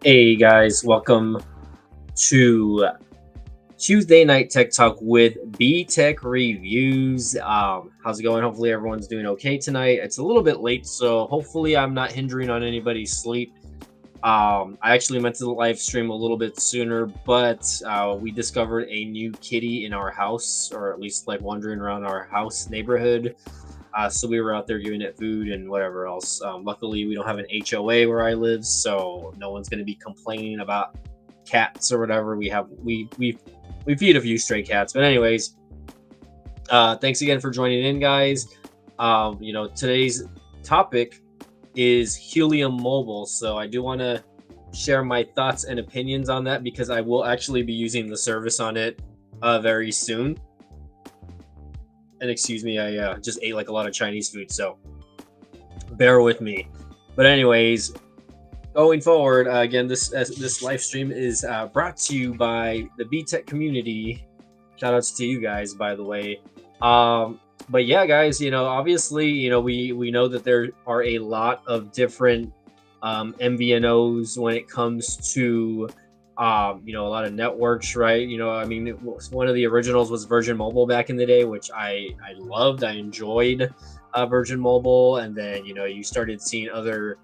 Hey guys, welcome to Tuesday Night Tech Talk with B Tech Reviews. How's it going? Hopefully everyone's doing okay tonight. It's a little bit late, so hopefully I'm not hindering on anybody's sleep. I actually meant to live stream a little bit sooner, but we discovered a new kitty in our house, or at least like wandering around our house neighborhood. So we were out there giving it food and whatever else. Luckily, we don't have an HOA where I live, so no one's going to be complaining about cats or whatever. We feed a few stray cats, but anyways, thanks again for joining in, guys. Today's topic is Helium Mobile, so I do want to share my thoughts and opinions on that because I will actually be using the service on it very soon. And excuse me, I just ate like a lot of Chinese food, so bear with me. But anyways, going forward, again, this live stream is brought to you by the BTech community. Shout outs to you guys, by the way. But yeah, guys, obviously, we know that there are a lot of different MVNOs when it comes to a lot of networks, right? One of the originals was Virgin Mobile back in the day, which I loved. I enjoyed Virgin Mobile, and then you started seeing other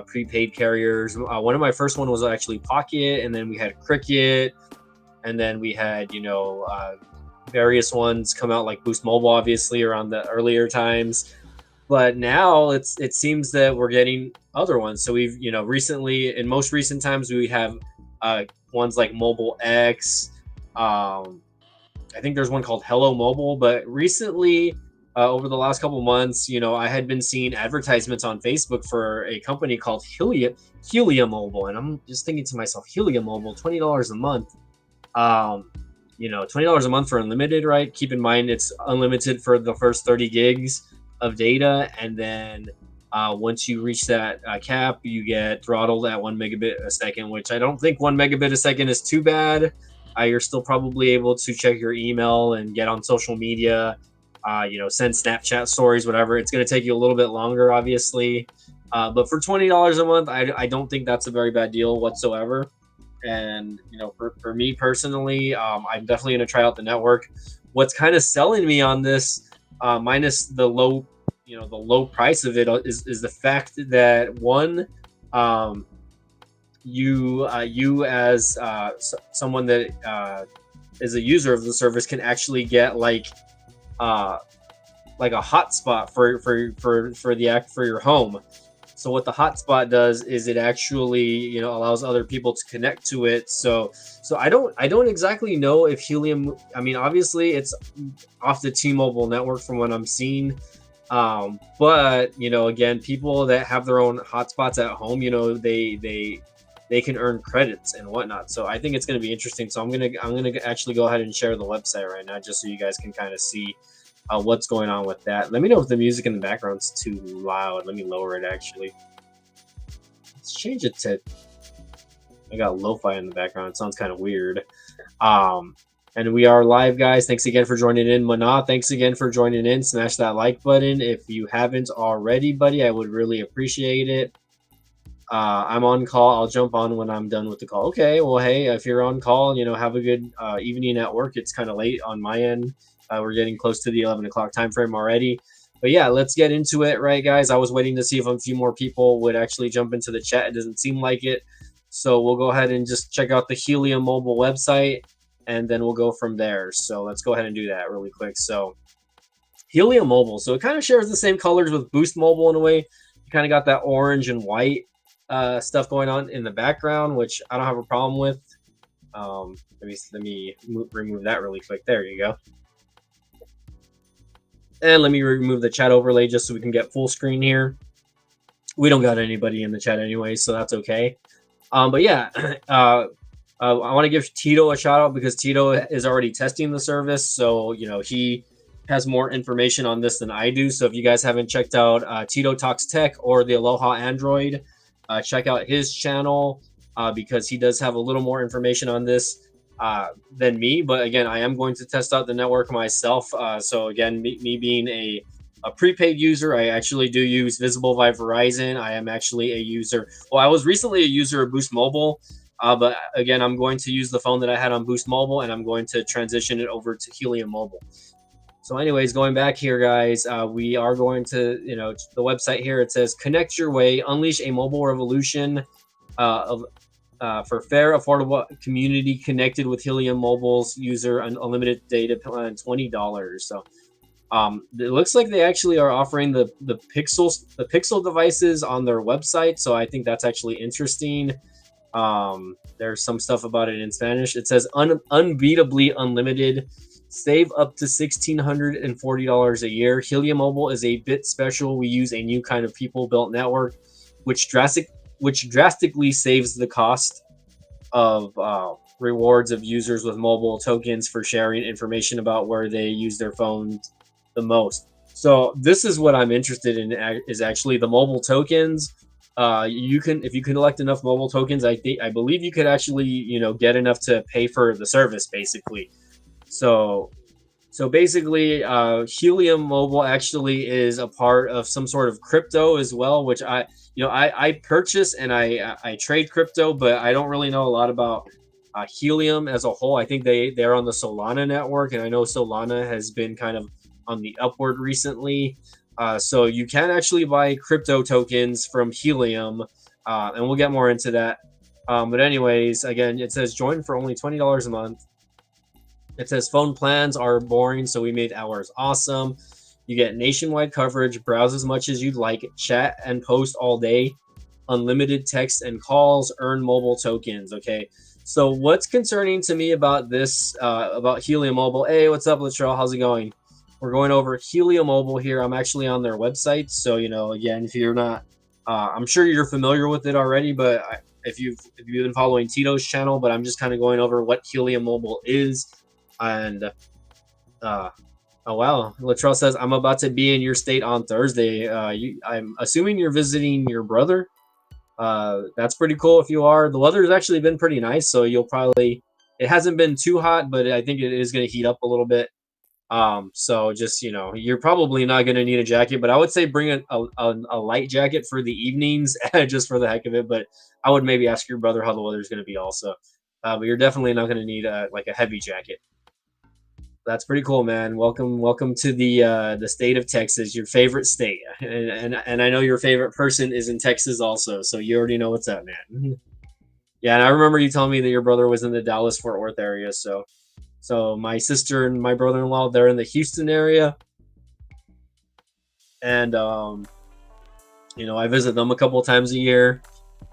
prepaid carriers. One of my first one was actually Pocket, and then we had Cricket, and then we had various ones come out like Boost Mobile, obviously around the earlier times. But now it seems that we're getting other ones. So we've recently, in most recent times, we have ones like Mobile X. I think there's one called Hello Mobile, but recently, over the last couple months, I had been seeing advertisements on Facebook for a company called Helium Mobile, and I'm just thinking to myself, Helium Mobile, $20 a month. $20 a month for unlimited, right? Keep in mind it's unlimited for the first 30 gigs of data, and then once you reach that cap, you get throttled at 1 megabit a second, which I don't think 1 megabit a second is too bad. You're still probably able to check your email and get on social media, send Snapchat stories, whatever. It's going to take you a little bit longer, obviously. But for $20 a month, I don't think that's a very bad deal whatsoever. And, for me personally, I'm definitely going to try out the network. What's kind of selling me on this, minus the low price of it, is the fact that one, you as someone that is a user of the service can actually get like a hotspot for your home. So what the hotspot does is it actually allows other people to connect to it. So I don't exactly know if Helium. I mean, obviously it's off the T-Mobile network from what I'm seeing. But again, people that have their own hotspots at home, they can earn credits and whatnot. So I think it's going to be interesting. So I'm gonna actually go ahead and share the website right now, just so you guys can kind of see what's going on with that. Let me know if the music in the background's too loud. Let me lower it actually. Let's change it to. I got lo-fi in the background. It sounds kind of weird. And we are live, guys. Thanks again for joining in. Mana, thanks again for joining in. Smash that like button if you haven't already, buddy. I would really appreciate it. I'm on call. I'll jump on when I'm done with the call. Okay, well, hey, if you're on call, have a good evening at work. It's kind of late on my end. We're getting close to the 11 o'clock time frame already. But yeah, let's get into it, right, guys? I was waiting to see if a few more people would actually jump into the chat. It doesn't seem like it. So we'll go ahead and just check out the Helium Mobile website, and then we'll go from there. So let's go ahead and do that really quick. So Helium Mobile. So it kind of shares the same colors with Boost Mobile in a way. You kind of got that orange and white stuff going on in the background, which I don't have a problem with. Let me remove that really quick. There you go. And let me remove the chat overlay just so we can get full screen here. We don't got anybody in the chat anyway, so that's okay. But yeah, I want to give Tito a shout out because Tito is already testing the service, so he has more information on this than I do. So if you guys haven't checked out Tito Talks Tech or the Aloha Android, check out his channel because he does have a little more information on this than me. But again, I am going to test out the network myself. So again, me being a prepaid user, I actually do use Visible by Verizon. I am actually a user. Well, I was recently a user of Boost Mobile. But again, I'm going to use the phone that I had on Boost Mobile, and I'm going to transition it over to Helium Mobile. So, anyways, going back here, guys, we are going to, the website here. It says, "Connect your way, unleash a mobile revolution of for fair, affordable community connected with Helium Mobile's user unlimited data plan, $20." So, it looks like they actually are offering the Pixel devices on their website. So, I think that's actually interesting. There's some stuff about it in Spanish. It says unbeatably unlimited, save up to $1,640 a year. Helium Mobile is a bit special. We use a new kind of people built network, which drastically saves the cost of rewards of users with mobile tokens for sharing information about where they use their phones the most. So this is what I'm interested in, is actually the mobile tokens. You can, if you collect enough mobile tokens, I believe you could actually, get enough to pay for the service, basically. So basically, Helium Mobile actually is a part of some sort of crypto as well, which I purchase and I trade crypto, but I don't really know a lot about Helium as a whole. I think they're on the Solana network, and I know Solana has been kind of on the upward recently. So you can actually buy crypto tokens from Helium, and we'll get more into that. But anyways, again, it says join for only $20 a month. It says phone plans are boring, so we made ours awesome. You get nationwide coverage, browse as much as you'd like, chat and post all day, unlimited text and calls, earn mobile tokens. Okay. So what's concerning to me about this, about Helium Mobile? Hey, what's up, Latrell? How's it going? We're going over Helium Mobile here. I'm actually on their website. So, again, if you're not, I'm sure you're familiar with it already, but if you've been following Tito's channel, but I'm just kind of going over what Helium Mobile is. And, oh, wow. Latrell says, I'm about to be in your state on Thursday. I'm assuming you're visiting your brother. That's pretty cool if you are. The weather has actually been pretty nice. So it hasn't been too hot, but I think it is going to heat up a little bit. So just, you're probably not going to need a jacket, but I would say bring a light jacket for the evenings just for the heck of it. But I would maybe ask your brother how the weather is going to be also. But you're definitely not going to need like a heavy jacket. That's pretty cool, man. Welcome to the state of Texas, your favorite state. And I know your favorite person is in Texas also. So you already know what's up, man. Yeah. And I remember you telling me that your brother was in the Dallas Fort Worth area. So my sister and my brother-in-law, they're in the Houston area. And, I visit them a couple of times a year.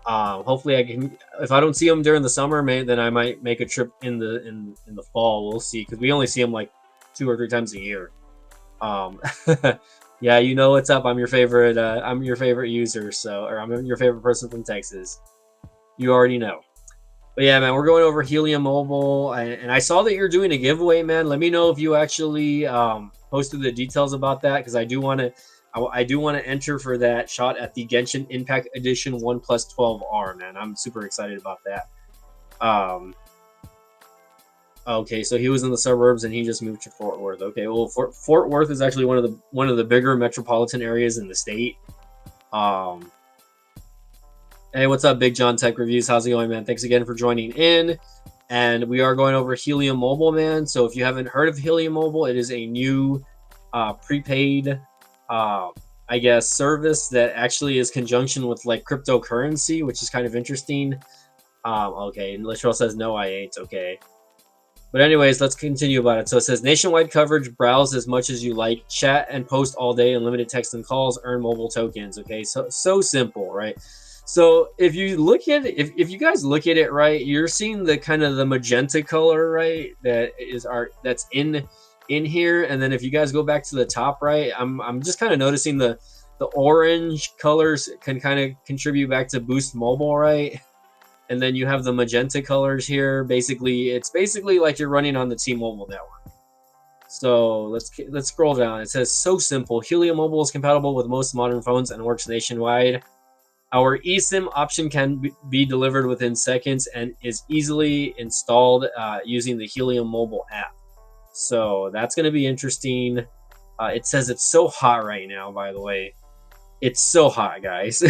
Hopefully I can, if I don't see them during the summer, then I might make a trip in the fall. We'll see. Cause we only see them like 2 or 3 times a year. Yeah, what's up. I'm your favorite user. Or I'm your favorite person from Texas. You already know. But yeah, man, we're going over Helium Mobile, and I saw that you're doing a giveaway, man. Let me know if you actually posted the details about that, because I do want to enter for that shot at the Genshin Impact Edition 1+12R, man. I'm super excited about that. Okay, so he was in the suburbs and he just moved to Fort Worth. Okay, well, Fort Worth is actually one of the bigger metropolitan areas in the state. Hey, what's up, Big John Tech Reviews? How's it going, man? Thanks again for joining in. And we are going over Helium Mobile, man. So if you haven't heard of Helium Mobile, it is a new prepaid, service that actually is conjunction with like cryptocurrency, which is kind of interesting. Okay, Latrell says, no, I ain't. Okay. But anyways, let's continue about it. So it says nationwide coverage, browse as much as you like, chat and post all day, unlimited text and calls, earn mobile tokens. Okay, so simple, right? So if you look at it, if you guys look at it right, you're seeing the kind of the magenta color, right? That's in here. And then if you guys go back to the top right, I'm just kind of noticing the orange colors can kind of contribute back to Boost Mobile, right? and then you have the magenta colors here. Basically, it's basically like you're running on the T-Mobile network. So let's scroll down. It says so simple. Helium Mobile is compatible with most modern phones and works nationwide. Our eSIM option can be delivered within seconds and is easily installed using the Helium mobile app. So that's going to be interesting. It says it's so hot right now, by the way. It's so hot, guys.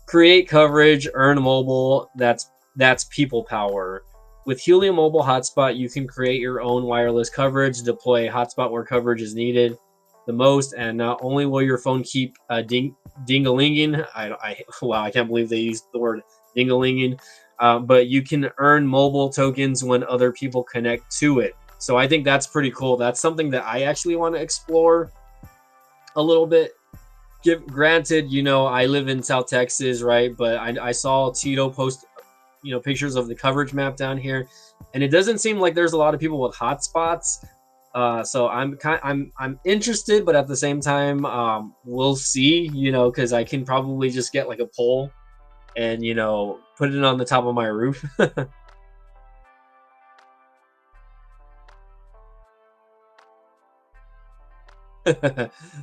Create coverage, earn mobile. That's people power. With Helium Mobile Hotspot, you can create your own wireless coverage, deploy a hotspot where coverage is needed the most, and not only will your phone keep ding-a-linging. Wow, I can't believe they used the word ding-a-linging. But you can earn mobile tokens when other people connect to it. So I think that's pretty cool. That's something that I actually want to explore a little bit. Granted, I live in South Texas, right? But I saw Tito post, pictures of the coverage map down here, and it doesn't seem like there's a lot of people with hotspots. So I'm interested, but at the same time, we'll see. Because I can probably just get like a pole and put it on the top of my roof.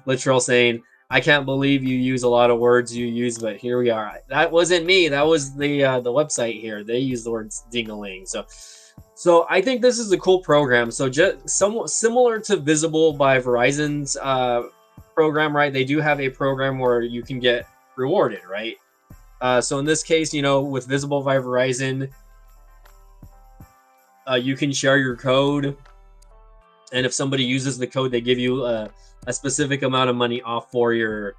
Literal saying, I can't believe you use a lot of words you use, but here we are. That wasn't me. That was the website here. They use the words dingaling. So I think this is a cool program. So just somewhat similar to Visible by Verizon's program, right? They do have a program where you can get rewarded, right? So in this case, with Visible by Verizon, you can share your code, and if somebody uses the code, they give you a specific amount of money off for your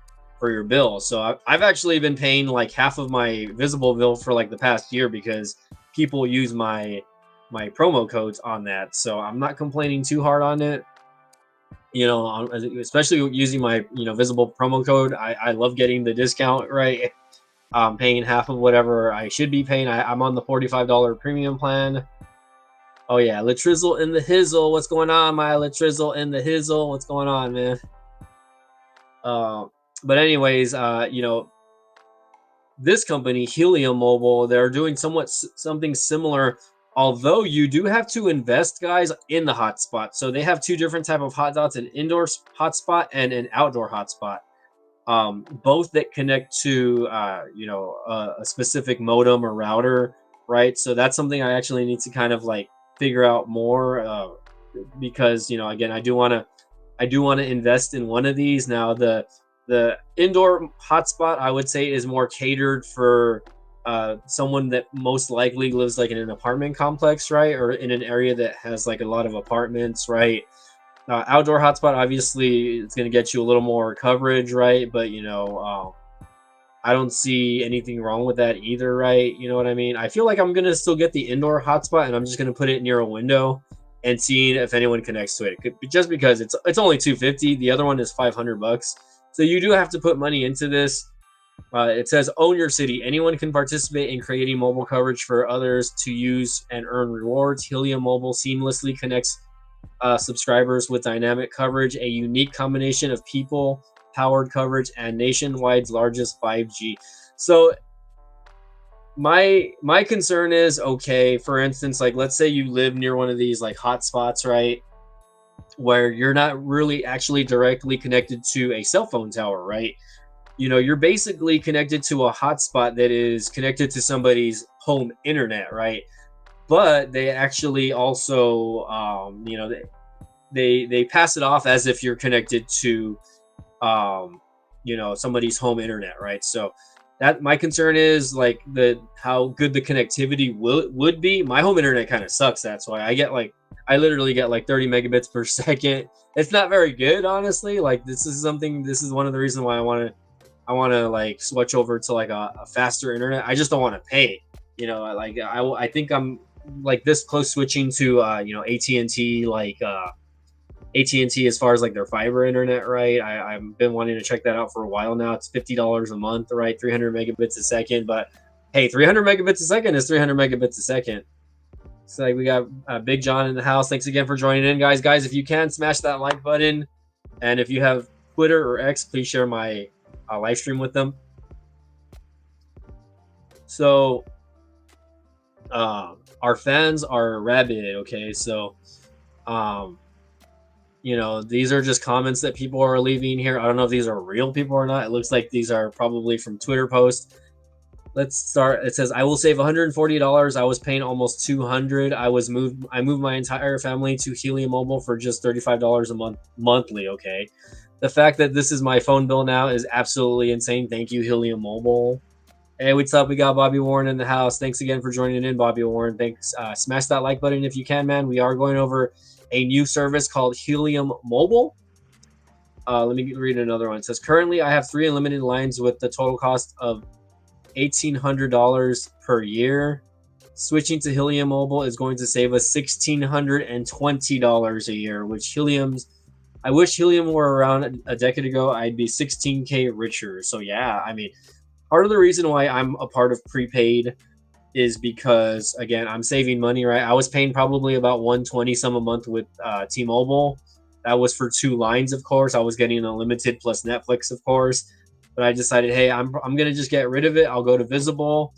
bill. So I've actually been paying like half of my Visible bill for like the past year because people use my promo codes on that. So I'm not complaining too hard on it. Especially using my Visible promo code. I love getting the discount, right? Paying half of whatever I should be paying. I'm on the $45 premium plan. Oh yeah, Latrizzle in the Hizzle. What's going on, my Latrizzle in the Hizzle? What's going on, man? Uh, but anyways, this company, Helium Mobile, they're doing something similar. Although you do have to invest, guys, in the hotspot. So they have two different type of hot dots: an indoor hotspot and an outdoor hotspot. Both that connect to a specific modem or router, right? So that's something I actually need to kind of like figure out more, because again, I do want to invest in one of these. Now the indoor hotspot, I would say, is more catered for someone that most likely lives like in an apartment complex, right, or in an area that has like a lot of apartments, right. Outdoor hotspot, obviously, it's going to get you a little more coverage, right? But I don't see anything wrong with that either, right? You know what I mean? I feel like I'm going to still get the indoor hotspot, and I'm just going to put it near a window and seeing if anyone connects to it. Just because it's only 250, the other one is $500, so you do have to put money into this. It says own your city. Anyone can participate in creating mobile coverage for others to use and earn rewards. Helium Mobile seamlessly connects subscribers with dynamic coverage, a unique combination of people powered coverage and nationwide's largest 5G. So my concern is, okay, for instance, like let's say you live near one of these like hotspots, right, where you're not really actually directly connected to a cell phone tower, right? You're basically connected to a hotspot that is connected to somebody's home internet, right? But they actually also they pass it off as if you're connected to somebody's home internet, right? So that my concern is like the how good the connectivity would be. My home internet kind of sucks. That's why I literally get like 30 megabits per second. It's not very good, honestly. Like this is one of the reasons why I want to like switch over to like a faster internet. I just don't want to pay. I think I'm like this close switching to AT&T, like AT&T as far as like their fiber internet, right? I've been wanting to check that out for a while now. It's $50 a month, right? 300 megabits a second, but hey, 300 megabits a second is 300 megabits a second. So like we got Big John in the house. Thanks again for joining in, guys. Guys, if you can, smash that like button, and if you have Twitter or X, please share my live stream with them. So our fans are rabid. Okay, so um, these are just comments that people are leaving here. I don't know if these are real people or not. It looks like these are probably from Twitter posts. Let's start. It says, "I will save $140. I was paying almost 200. I moved my entire family to Helium Mobile for just $35 a month monthly." Okay, the fact that this is my phone bill now is absolutely insane. Thank you, Helium Mobile. Hey, what's up? We got Bobby Warren in the house. Thanks again for joining in, Bobby Warren. Thanks. Smash that like button if you can, man. We are going over a new service called Helium Mobile. Let me read another one. It says, currently I have 3 unlimited lines with the total cost of $1,800 per year. Switching to Helium Mobile is going to save us $1,620 a year, which I wish Helium were around a decade ago. I'd be 16K richer. So yeah, I mean, part of the reason why I'm a part of prepaid is because, again, I'm saving money, right? I was paying probably about 120 some a month with T-Mobile. That was for 2 lines, of course. I was getting unlimited plus Netflix, of course. But I decided, hey, I'm gonna just get rid of it. I'll go to Visible.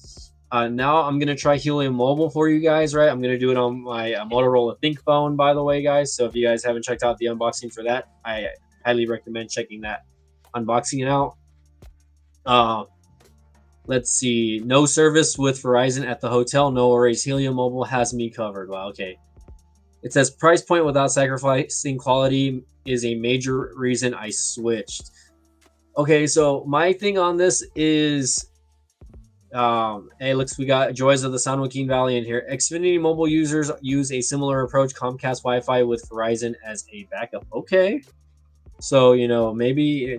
Now I'm gonna try Helium Mobile for you guys, right? I'm gonna do it on my Motorola Think phone, by the way, guys. So if you guys haven't checked out the unboxing for that, I highly recommend checking that unboxing out. Uh, let's see. No service with Verizon at the hotel. No worries. Helium Mobile has me covered. Wow. Okay. It says price point without sacrificing quality is a major reason I switched. Okay, so my thing on this is, hey, looks, we got Joys of the San Joaquin Valley in here. Xfinity mobile users use a similar approach, Comcast Wi-Fi with Verizon as a backup. Okay, so maybe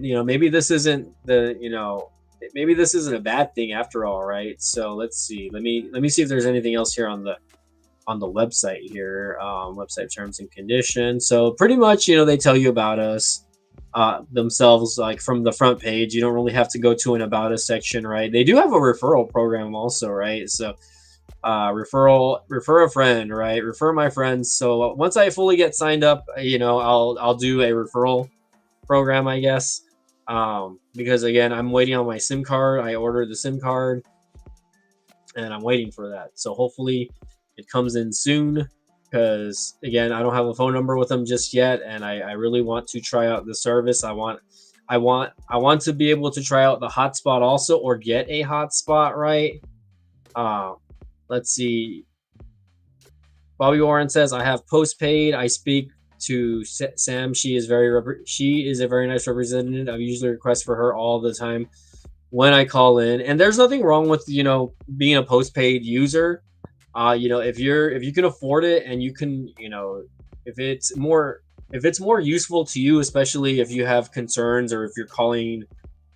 this isn't maybe this isn't a bad thing after all, right? So let's see. Let me see if there's anything else here on the website here. Website terms and conditions. So pretty much, they tell you about us themselves, like from the front page. You don't really have to go to an about us section, right? They do have a referral program also, right? So refer a friend, right? Refer my friends. So once I fully get signed up, I'll do a referral program, I guess. Because again, I'm waiting on my SIM card. I ordered the SIM card and I'm waiting for that. So hopefully it comes in soon, because again, I don't have a phone number with them just yet, and I really want to try out the service. I want to be able to try out the hotspot also, or get a hotspot, right? Uh, let's see. Bobby Warren says, I have postpaid. I speak to Sam. She is a very nice representative. I usually request for her all the time when I call in. And there's nothing wrong with, being a postpaid user. If you can afford it, and you can, if it's more useful to you, especially if you have concerns, or if you're calling,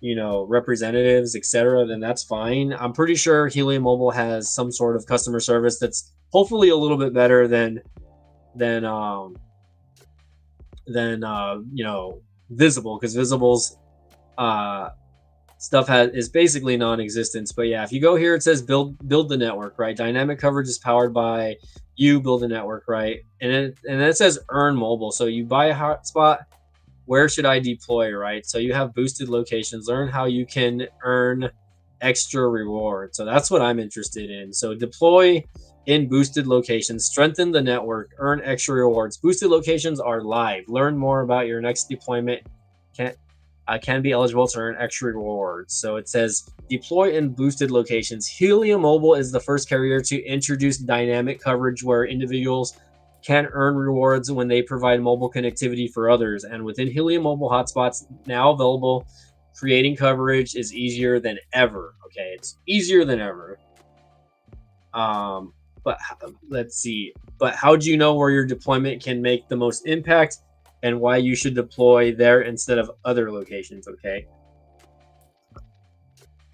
representatives, etc., then that's fine. I'm pretty sure Helium Mobile has some sort of customer service that's hopefully a little bit better than Visible, because Visible's uh stuff is basically non-existent. But yeah, if you go here, it says build the network, right? Dynamic coverage is powered by you. Build a network, right? And then it says earn mobile. So you buy a hotspot. Where should I deploy, right? So you have boosted locations. Learn how you can earn extra reward. So that's what I'm interested in. So deploy in boosted locations, strengthen the network, earn extra rewards. Boosted locations are live. Learn more about your next deployment. Can be eligible to earn extra rewards. So it says deploy in boosted locations. Helium Mobile is the first carrier to introduce dynamic coverage, where individuals can earn rewards when they provide mobile connectivity for others. And within Helium Mobile hotspots now available, creating coverage is easier than ever. Okay, it's easier than ever. But let's see. But how do you know where your deployment can make the most impact, and why you should deploy there instead of other locations? Okay,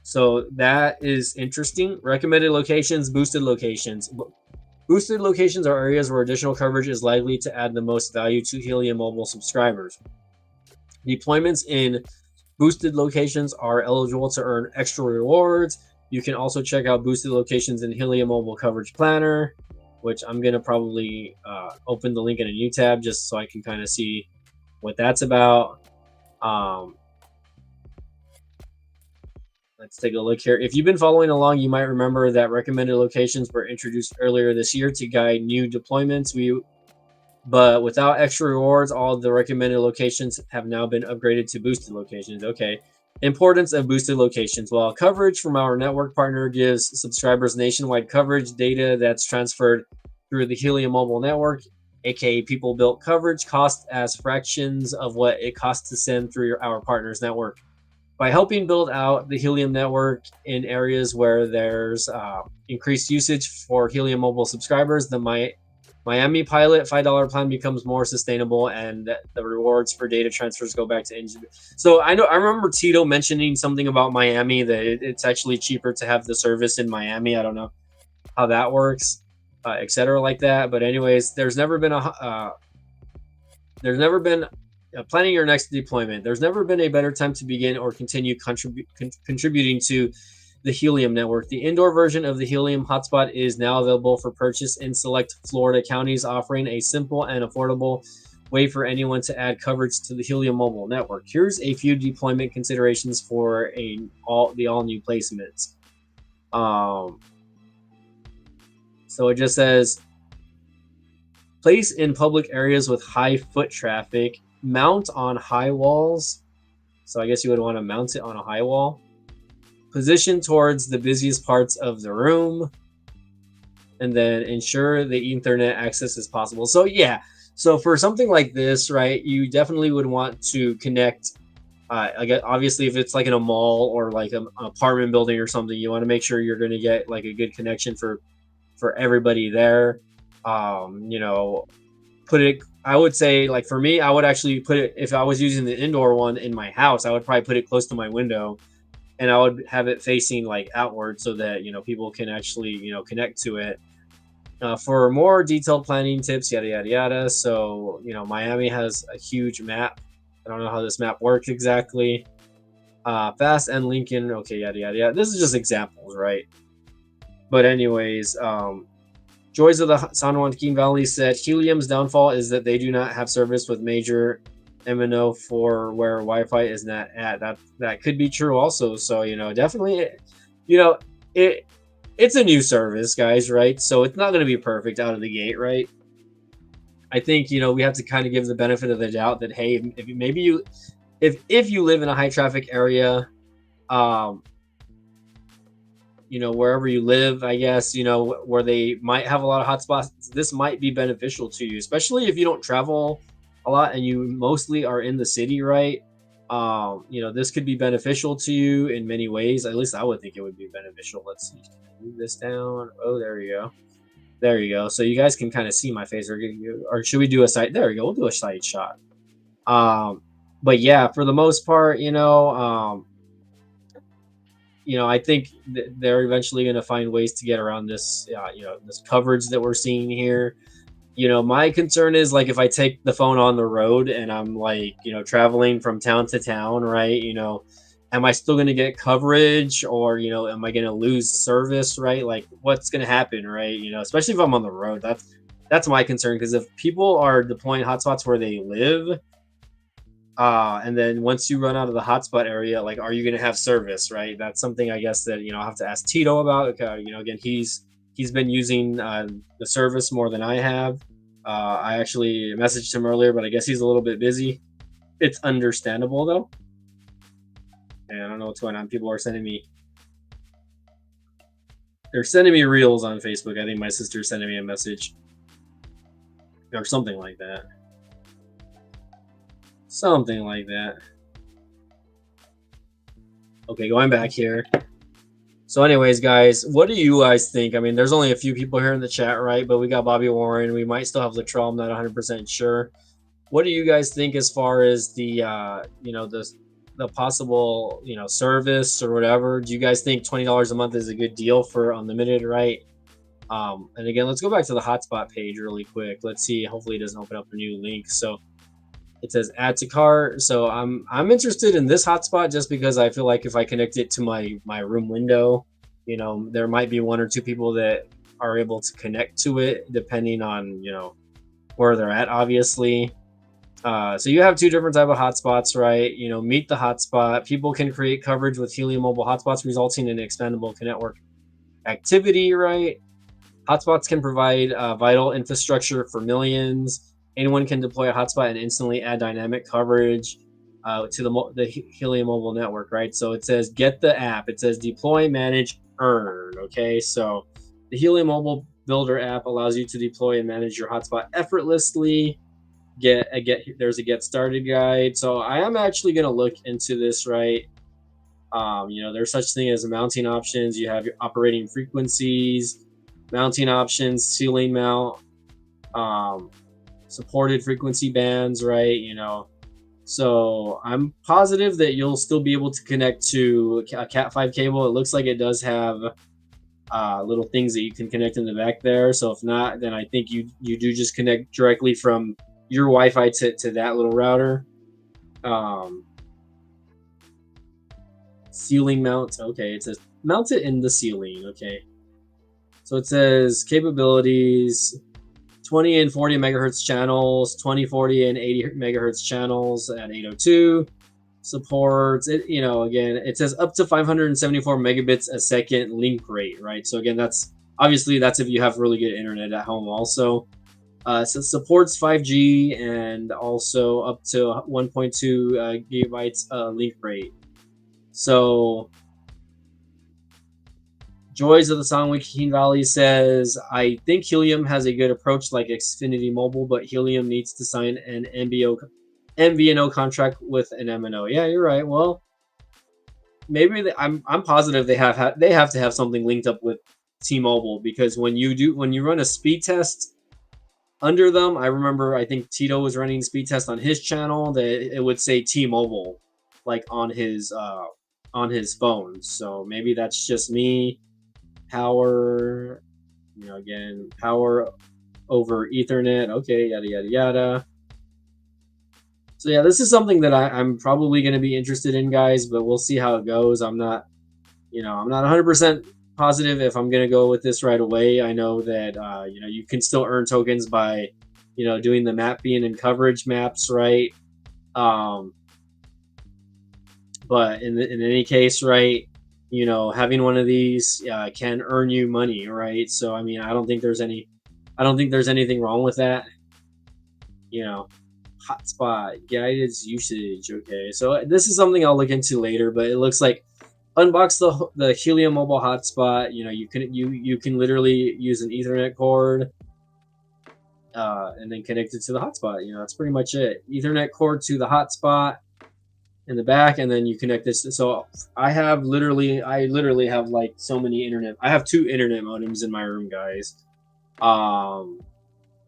so that is interesting. Recommended locations, boosted locations. Boosted locations are areas where additional coverage is likely to add the most value to Helium Mobile subscribers. Deployments in boosted locations are eligible to earn extra rewards. You can also check out boosted locations in Helium Mobile Coverage Planner, which I'm going to probably open the link in a new tab just so I can kind of see what that's about. Let's take a look here. If you've been following along, you might remember that recommended locations were introduced earlier this year to guide new deployments. But without extra rewards, all the recommended locations have now been upgraded to boosted locations. Okay. Importance of boosted locations. While coverage from our network partner gives subscribers nationwide coverage, data that's transferred through the Helium mobile network, aka people built coverage, costs as fractions of what it costs to send through our partner's network. By helping build out the Helium network in areas where there's increased usage for Helium mobile subscribers, the Miami Pilot $5 plan becomes more sustainable, and the rewards for data transfers go back to engine. So I remember Tito mentioning something about Miami, that it's actually cheaper to have the service in Miami. I don't know how that works, etc. like that. But anyways, there's never been planning your next deployment. There's never been a better time to begin or continue contributing to the Helium network. The indoor version of the Helium hotspot is now available for purchase in select Florida counties, offering a simple and affordable way for anyone to add coverage to the Helium mobile network. Here's a few deployment considerations for the all new placements. So it just says place in public areas with high foot traffic, mount on high walls. So I guess you would want to mount it on a high wall. Position towards the busiest parts of the room, and then ensure the Ethernet access is possible. So yeah, so for something like this, right, you definitely would want to connect. Obviously, if it's like in a mall or like an apartment building or something, you want to make sure you're going to get like a good connection for everybody there. Put it. I would say, like, for me, I would actually put it, if I was using the indoor one in my house, I would probably put it close to my window, and I would have it facing like outward so that people can actually connect to it. For more detailed planning tips, yada yada yada. So Miami has a huge map. I don't know how this map works exactly. Fast and Lincoln, okay, yada yada yada. This is just examples, right? But anyways, Joys of the San Joaquin Valley said Helium's downfall is that they do not have service with major MNO for where Wi-Fi is not at. That could be true also. So definitely, it's a new service, guys, right? So it's not going to be perfect out of the gate, right? I think we have to kind of give the benefit of the doubt that, hey, if you live in a high traffic area, wherever you live, I guess, where they might have a lot of hotspots, this might be beneficial to you, especially if you don't travel a lot and you mostly are in the city, right? This could be beneficial to you in many ways. At least I would think it would be beneficial. Let's see. Can I move this down? Oh, there you go. There you go. So you guys can kind of see my face. Or should we do a side? There we go. We'll do a side shot. But yeah, for the most part, I think they're eventually going to find ways to get around this, this coverage that we're seeing here. My concern is, like, if I take the phone on the road and I'm like, traveling from town to town, right? Am I still going to get coverage, or, am I going to lose service, right? Like, what's going to happen, right? Especially if I'm on the road, that's my concern. Because if people are deploying hotspots where they live, and then once you run out of the hotspot area, like, are you going to have service, right? That's something I guess that I'll have to ask Tito about. Again, he's been using the service more than I have. I actually messaged him earlier, but I guess he's a little bit busy. It's understandable though, and I don't know what's going on. People are they're sending me reels on Facebook. I think my sister's sending me a message or something like that. Something like that. Okay, going back here. So anyways, guys, what do you guys think? I mean, there's only a few people here in the chat, right? But we got Bobby Warren. We might still have Latrell. I'm not 100% sure. What do you guys think as far as the, the possible, service or whatever? Do you guys think $20 a month is a good deal for unlimited, right? And again, let's go back to the hotspot page really quick. Let's see. Hopefully it doesn't open up a new link. So it says add to cart. So I'm interested in this hotspot just because I feel like if I connect it to my room window, there might be one or two people that are able to connect to it depending on where they're at, obviously. So you have two different type of hotspots, right? You know, meet the hotspot. People can create coverage with Helium mobile hotspots, resulting in expandable network activity, right? Hotspots can provide vital infrastructure for millions. Anyone can deploy a hotspot and instantly add dynamic coverage to the Helium mobile network, right? So it says get the app. It says deploy, manage, earn. Okay, so the Helium mobile builder app allows you to deploy and manage your hotspot effortlessly. There's a get started guide. So I am actually going to look into this, right? You know, there's such thing as mounting options. You have your operating frequencies, mounting options, ceiling mount, um, supported frequency bands, right? You know, so I'm positive that you'll still be able to connect to a Cat 5 cable. It looks like it does have little things that you can connect in the back there. So if not, then I think you do just connect directly from your Wi-Fi to that little router. Um, Ceiling mount. Okay, it says mount it in the ceiling. Okay, so it says capabilities: 20 and 40 megahertz channels, 20, 40, and 80 megahertz channels at 802. Supports it. You know, again, it says up to 574 megabits a second link rate. Right. So again, that's if you have really good internet at home. Also, so it supports 5G and also up to 1.2 gigabytes link rate. So Joys of the song King Valley says, I think Helium has a good approach like Xfinity Mobile, but Helium needs to sign an MVNO contract with an MNO. Yeah, you're right. Well, I'm positive they have to have something linked up with T-Mobile, because when you run a speed test under them, I remember I think Tito was running speed test on his channel that it would say T-Mobile like on his phone. So maybe that's just me. Power, you know, again, power over Ethernet. Okay, yada yada yada. So yeah, this is something that I'm probably going to be interested in, guys. But we'll see how it goes. I'm not 100% positive if I'm going to go with this right away. I know that you know, you can still earn tokens by, you know, doing the map being and coverage maps, right? Um, but in any case, right, you know, having one of these can earn you money, right? So I mean, I don't think there's anything wrong with that. You know, hotspot guided usage. Okay, so this is something I'll look into later, but it looks like unbox the Helium mobile hotspot. You know, you can literally use an Ethernet cord and then connect it to the hotspot. You know, that's pretty much it. Ethernet cord to the hotspot in the back, and then you connect this. So I literally have like so many internet. I have two internet modems in my room, guys. Um,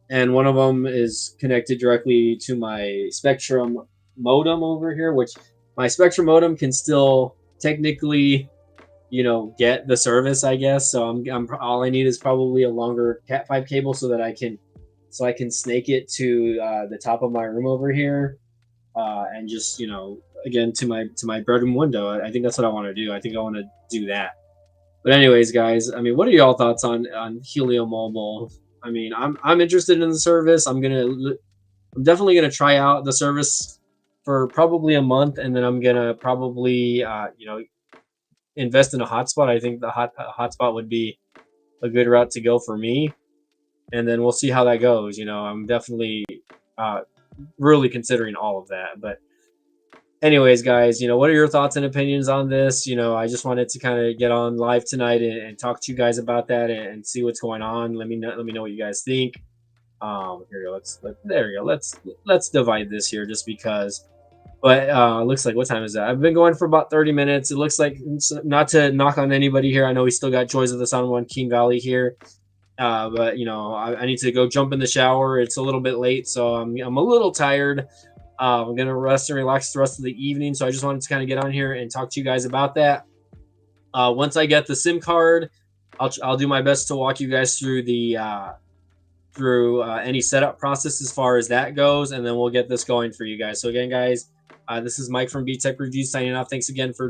and one of them is connected directly to my Spectrum modem over here, which my Spectrum modem can still technically, you know, get the service, I guess. So I'm all I need is probably a longer Cat 5 cable so I can snake it to the top of my room over here, and just, you know, again to my bedroom window. I think that's what I want to do. I think I want to do that. But anyways, guys, I mean, what are y'all thoughts on Helio Mobile? I mean, I'm interested in the service. I'm definitely gonna try out the service for probably a month, and then I'm gonna probably you know, invest in a hotspot. I think the hotspot would be a good route to go for me, and then we'll see how that goes. You know, I'm definitely uh, really considering all of that. But anyways, guys, you know, what are your thoughts and opinions on this? You know, I just wanted to kind of get on live tonight and talk to you guys about that and see what's going on. Let me know what you guys think. Here we go. There we go. Let's divide this here just because. But looks like, what time is that? I've been going for about 30 minutes. It looks like, not to knock on anybody here. I know we still got Joys of the Sun One King Valley here. But you know, I need to go jump in the shower. It's a little bit late, so I'm a little tired. I'm gonna rest and relax the rest of the evening. So I just wanted to kind of get on here and talk to you guys about that. Once I get the SIM card, I'll do my best to walk you guys through any setup process as far as that goes, and then we'll get this going for you guys. So again, guys, this is Mike from B Tech Reviews signing off. Thanks again for